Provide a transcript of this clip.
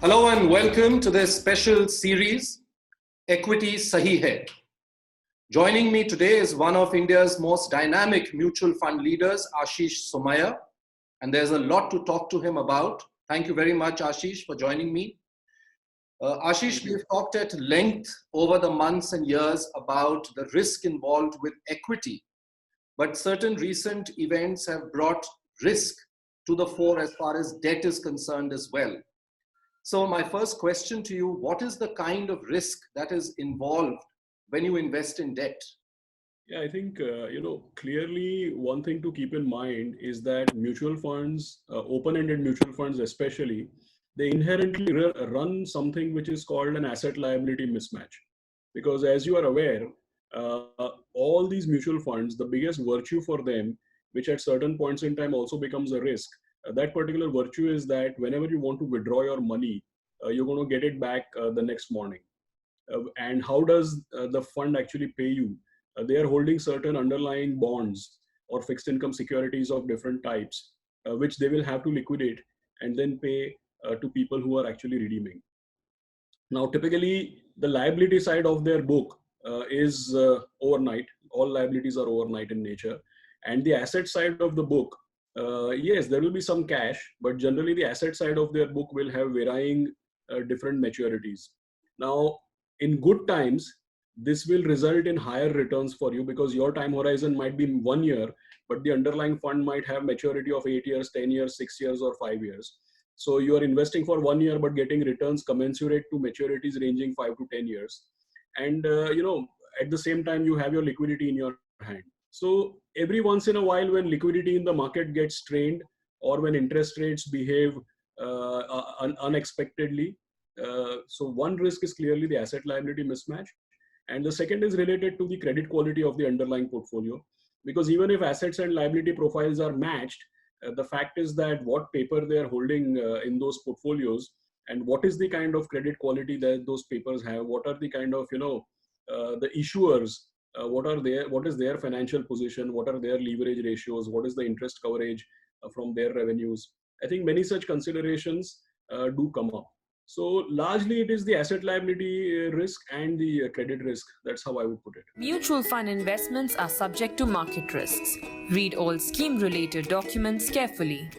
Hello and welcome to this special series, Equity Sahi Hai. Joining me today is one of India's most dynamic mutual fund leaders, Aashish Somaiyaa, and there's a lot to talk to him about. Thank you very much, Aashish, for joining me. Aashish, we've talked at length over the months and years about the risk involved with equity, but certain recent events have brought risk to the fore as far as debt is concerned as well. So my first question to you, what is the kind of risk that is involved when you invest in debt? Yeah, I think, clearly one thing to keep in mind is that mutual funds, open-ended mutual funds especially, they inherently run something which is called an asset liability mismatch. Because as you are aware, all these mutual funds, the biggest virtue for them, which at certain points in time also becomes a risk, that particular virtue is that whenever you want to withdraw your money, you're going to get it back the next morning. And how does the fund actually pay you? They are holding certain underlying bonds or fixed income securities of different types, which they will have to liquidate and then pay to people who are actually redeeming. Now, typically, the liability side of their book is overnight. All liabilities are overnight in nature. And the asset side of the book, yes, there will be some cash, but generally the asset side of their book will have varying different maturities. Now, in good times, this will result in higher returns for you because your time horizon might be 1 year, but the underlying fund might have maturity of 8 years, 10 years, 6 years, or 5 years. So you are investing for 1 year, but getting returns commensurate to maturities ranging 5 to 10 years. And, at the same time, you have your liquidity in your hand. So every once in a while, when liquidity in the market gets strained or when interest rates behave unexpectedly, so one risk is clearly the asset liability mismatch. And the second is related to the credit quality of the underlying portfolio. Because even if assets and liability profiles are matched, the fact is that what paper they are holding in those portfolios and what is the kind of credit quality that those papers have, what are the kind of, the issuers, what is their financial position, what are their leverage ratios, what is the interest coverage from their revenues. I think many such considerations do come up. So largely it is the asset liability risk and the credit risk. That's how I would put it. Mutual fund investments are subject to market risks. Read all scheme related documents carefully.